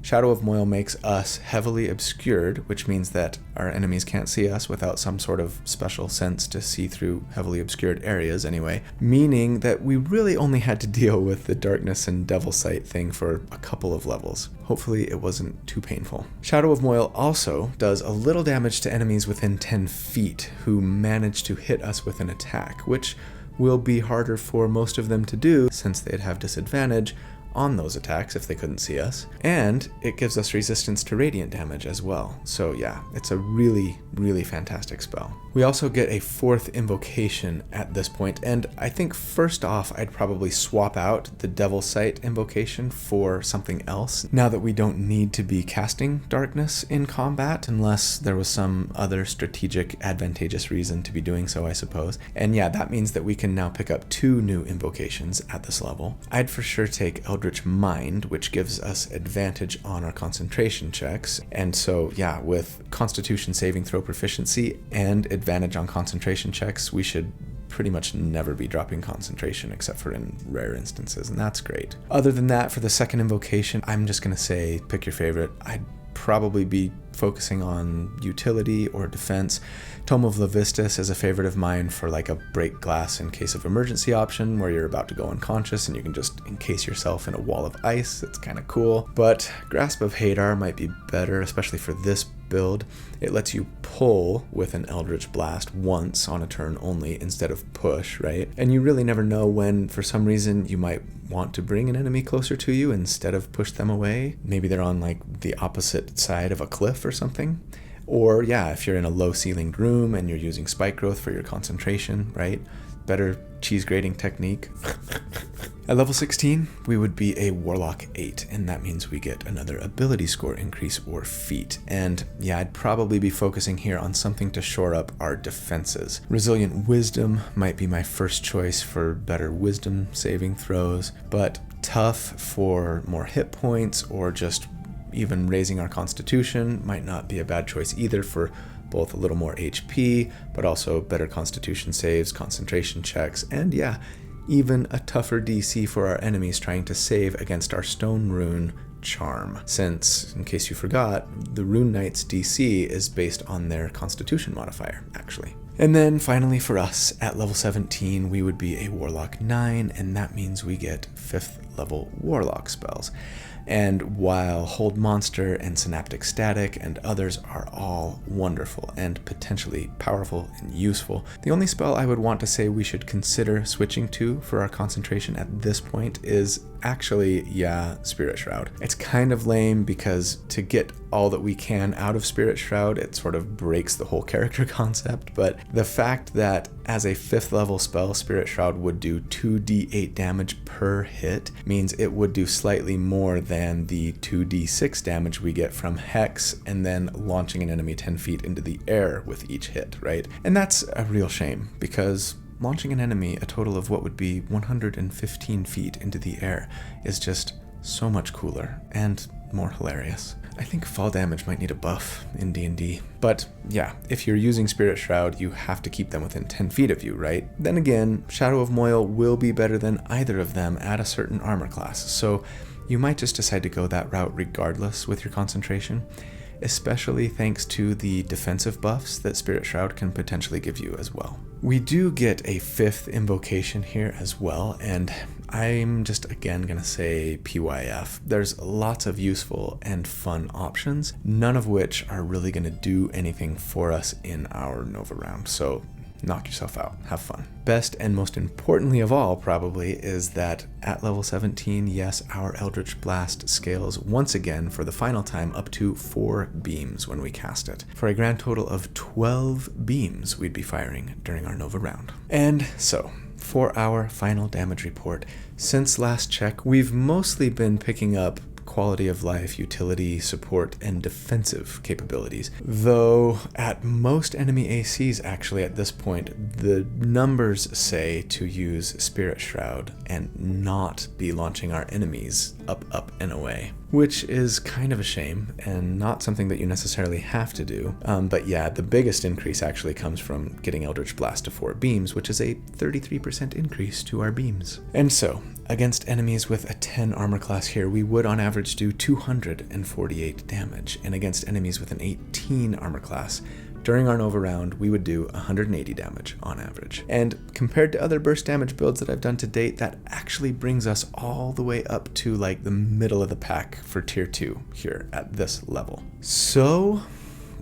Shadow of Moil makes us heavily obscured, which means that our enemies can't see us without some sort of special sense to see through heavily obscured areas anyway, meaning that we really only had to deal with the Darkness and Devil Sight thing for a couple of levels. Hopefully it wasn't too painful. Shadow of Moil also does a little damage to enemies within 10 feet who manage to hit us with an attack, which will be harder for most of them to do since they'd have disadvantage on those attacks if they couldn't see us, and it gives us resistance to radiant damage as well. So yeah, it's a really, really fantastic spell. We also get a 4th invocation at this point, and I think first off I'd probably swap out the Devil Sight invocation for something else now that we don't need to be casting Darkness in combat unless there was some other strategic advantageous reason to be doing so, I suppose. And yeah, that means that we can now pick up 2 new invocations at this level. I'd for sure take Eldritch Mind, which gives us advantage on our concentration checks, and so yeah, with Constitution saving throw proficiency and advantage on concentration checks, we should pretty much never be dropping concentration except for in rare instances, and that's great. Other than that, for the second invocation, I'm just gonna say pick your favorite. I'd probably be focusing on utility or defense. Tome of Levistus is a favorite of mine for like a break glass in case of emergency option where you're about to go unconscious and you can just encase yourself in a wall of ice. It's kind of cool. But Grasp of Hadar might be better, especially for this build. It lets you pull with an Eldritch Blast once on a turn only instead of push, right? And you really never know when, for some reason, you might want to bring an enemy closer to you instead of push them away. Maybe they're on like the opposite side of a cliff or something. Or yeah, if you're in a low ceilinged room and you're using spike growth for your concentration, right? Better cheese grating technique. At level 16, we would be a Warlock 8, and that means we get another ability score increase or feat. And yeah, I'd probably be focusing here on something to shore up our defenses. Resilient Wisdom might be my first choice for better wisdom saving throws, but Tough for more hit points or just even raising our constitution might not be a bad choice either, for both a little more HP, but also better constitution saves, concentration checks, and yeah, even a tougher DC for our enemies trying to save against our Stone Rune Charm, since, in case you forgot, the Rune Knight's DC is based on their constitution modifier, actually. And then finally for us, at level 17, we would be a Warlock 9, and that means we get 5th level Warlock spells. And while Hold Monster and Synaptic Static and others are all wonderful and potentially powerful and useful, the only spell I would want to say we should consider switching to for our concentration at this point is actually, Spirit Shroud. It's kind of lame because to get all that we can out of Spirit Shroud, it sort of breaks the whole character concept, but the fact that as a 5th level spell, Spirit Shroud would do 2d8 damage per hit means it would do slightly more than the 2d6 damage we get from Hex and then launching an enemy 10 feet into the air with each hit, right? And that's a real shame because launching an enemy a total of what would be 115 feet into the air is just so much cooler and more hilarious. I think fall damage might need a buff in D&D. But yeah, if you're using Spirit Shroud, you have to keep them within 10 feet of you, right? Then again, Shadow of Moil will be better than either of them at a certain armor class, so you might just decide to go that route regardless with your concentration, especially thanks to the defensive buffs that Spirit Shroud can potentially give you as well. We do get a 5th invocation here as well, and I'm just again gonna say PYF. There's lots of useful and fun options, none of which are really gonna do anything for us in our Nova round, so knock yourself out, have fun. Best and most importantly of all probably is that at level 17, yes, our Eldritch Blast scales once again for the final time up to 4 beams when we cast it, for a grand total of 12 beams we'd be firing during our Nova round. And so, for our final damage report, since last check, we've mostly been picking up quality of life, utility, support, and defensive capabilities. Though at most enemy ACs actually at this point, the numbers say to use Spirit Shroud and not be launching our enemies up, and away, which is kind of a shame and not something that you necessarily have to do. But yeah, the biggest increase actually comes from getting Eldritch Blast to 4 beams, which is a 33% increase to our beams. And so, against enemies with a 10 armor class here, we would on average do 248 damage, and against enemies with an 18 armor class, during our Nova round, we would do 180 damage on average. And compared to other burst damage builds that I've done to date, that actually brings us all the way up to like the middle of the pack for tier 2 here at this level. So,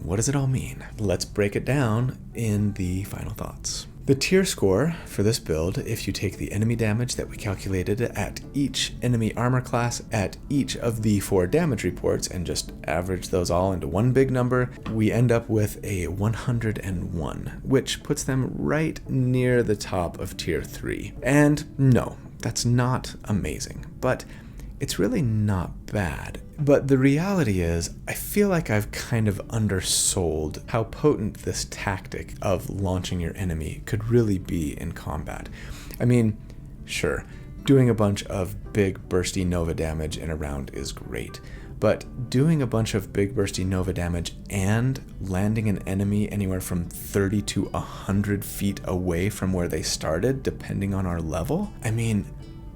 what does it all mean? Let's break it down in the final thoughts. The tier score for this build, if you take the enemy damage that we calculated at each enemy armor class at each of the 4 damage reports and just average those all into one big number, we end up with a 101, which puts them right near the top of tier 3. And no, that's not amazing, but it's really not bad. But the reality is, I feel like I've kind of undersold how potent this tactic of launching your enemy could really be in combat. I mean, sure, doing a bunch of big bursty Nova damage in a round is great, but doing a bunch of big bursty Nova damage and landing an enemy anywhere from 30 to 100 feet away from where they started, depending on our level, I mean,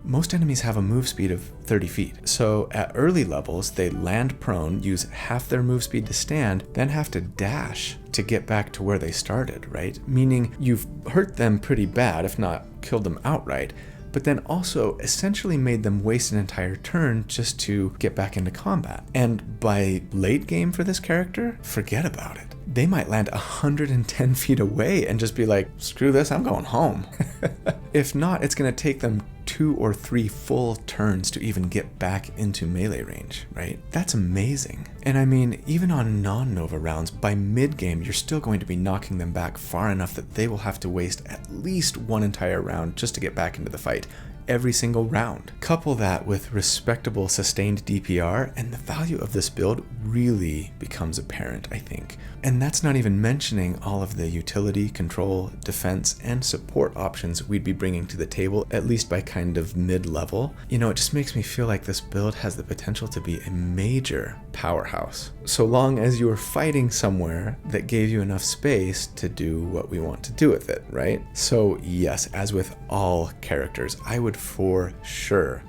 most enemies have a move speed of 30 feet, so at early levels, they land prone, use half their move speed to stand, then have to dash to get back to where they started, right? Meaning you've hurt them pretty bad, if not killed them outright, but then also essentially made them waste an entire turn just to get back into combat. And by late game for this character, forget about it. They might land 110 feet away and just be like, screw this, I'm going home. If not, it's going to take them 2 or 3 full turns to even get back into melee range, right? That's amazing. And I mean, even on non-Nova rounds, by mid-game, you're still going to be knocking them back far enough that they will have to waste at least one entire round just to get back into the fight. Every single round. Couple that with respectable sustained DPR, and the value of this build really becomes apparent, I think. And that's not even mentioning all of the utility, control, defense, and support options we'd be bringing to the table, at least by kind of mid-level. You know, it just makes me feel like this build has the potential to be a major powerhouse, so long as you are fighting somewhere that gave you enough space to do what we want to do with it, right? So yes, as with all characters, I would for sure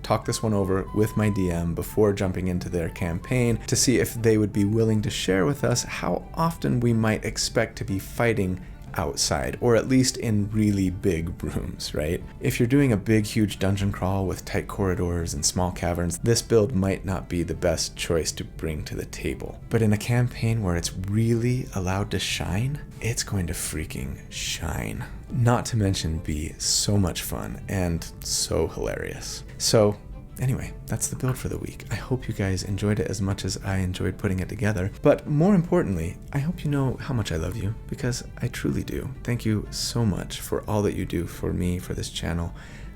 talk this one over with my DM before jumping into their campaign to see if they would be willing to share with us how often we might expect to be fighting outside, or at least in really big rooms, right? If you're doing a big, huge dungeon crawl with tight corridors and small caverns, this build might not be the best choice to bring to the table. But in a campaign where it's really allowed to shine, it's going to freaking shine. Not to mention be so much fun and so hilarious. So anyway, that's the build for the week. I hope you guys enjoyed it as much as I enjoyed putting it together. But more importantly, I hope you know how much I love you, because I truly do. Thank you so much for all that you do for me, for this channel.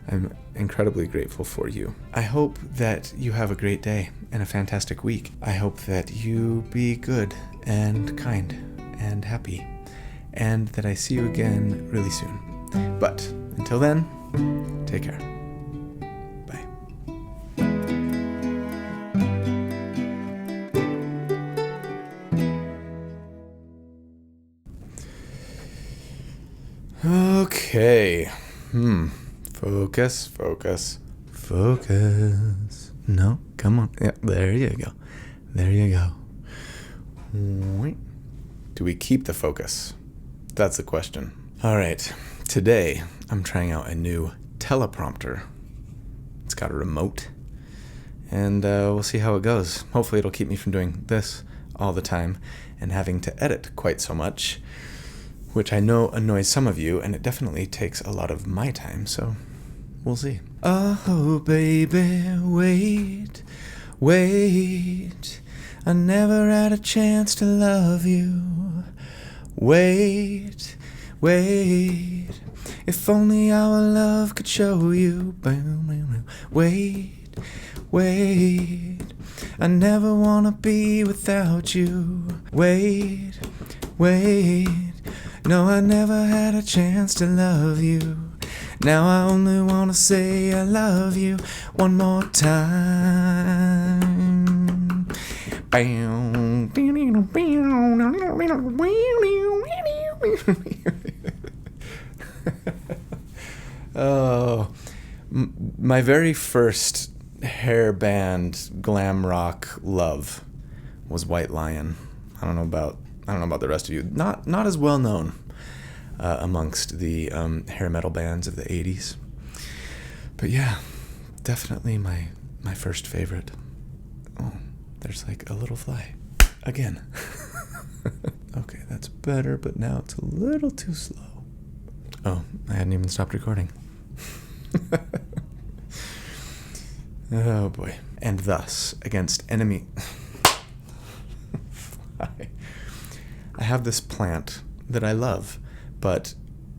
I'm incredibly grateful for you. I hope that you have a great day and a fantastic week. I hope that you be good and kind and happy, and that I see you again really soon. But until then, take care. Okay. Focus, focus, focus. No, come on. Yeah, there you go. There you go. Wait. Do we keep the focus? That's the question. All right. Today, I'm trying out a new teleprompter. It's got a remote. And we'll see how it goes. Hopefully it'll keep me from doing this all the time and having to edit quite so much, which I know annoys some of you, and it definitely takes a lot of my time, so we'll see. Oh, baby, wait, wait. I never had a chance to love you. Wait, wait. If only our love could show you. Wait, wait. I never wanna be without you. Wait, wait. No, I never had a chance to love you. Now I only want to say I love you one more time. Oh, my very first hair band glam rock love was White Lion. I don't know about the rest of you. Not as well known amongst the hair metal bands of the 80s. But yeah, definitely my first favorite. Oh, there's like a little fly. Again. Okay, that's better, but now it's a little too slow. Oh, I hadn't even stopped recording. Oh boy. And thus, against enemy... I have this plant that I love, but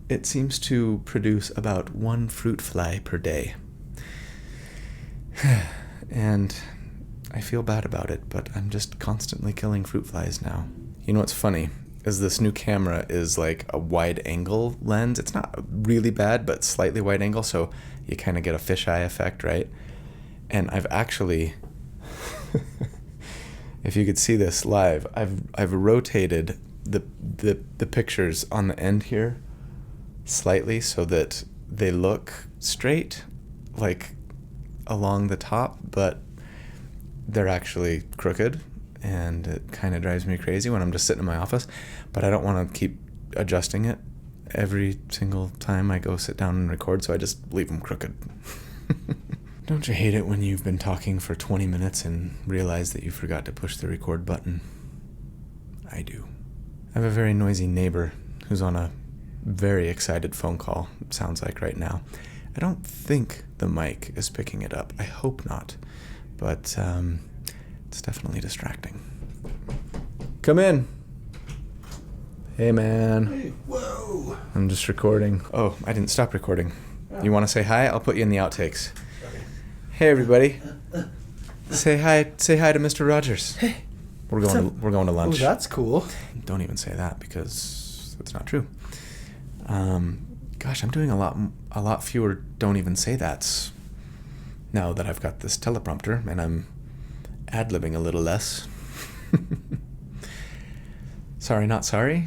it seems to produce about 1 fruit fly per day. And I feel bad about it, but I'm just constantly killing fruit flies now. You know what's funny is this new camera is like a wide angle lens. It's not really bad, but slightly wide angle, so you kind of get a fisheye effect, right? And I've actually... If you could see this live, I've rotated the pictures on the end here slightly so that they look straight, like along the top, but they're actually crooked, and it kind of drives me crazy when I'm just sitting in my office. But I don't want to keep adjusting it every single time I go sit down and record, so I just leave them crooked. Don't you hate it when you've been talking for 20 minutes and realize that you forgot to push the record button? I do. I have a very noisy neighbor who's on a very excited phone call, it sounds like right now. I don't think the mic is picking it up. I hope not. But it's definitely distracting. Come in. Hey, man. Hey, whoa. I'm just recording. Oh, I didn't stop recording. You want to say hi? I'll put you in the outtakes. Hey, everybody. Say hi to Mr. Rogers. Hey. We're going to lunch. Oh, that's cool. Don't even say that because it's not true. Gosh, I'm doing a lot fewer don't even say that's now that I've got this teleprompter and I'm ad-libbing a little less. Sorry, not sorry.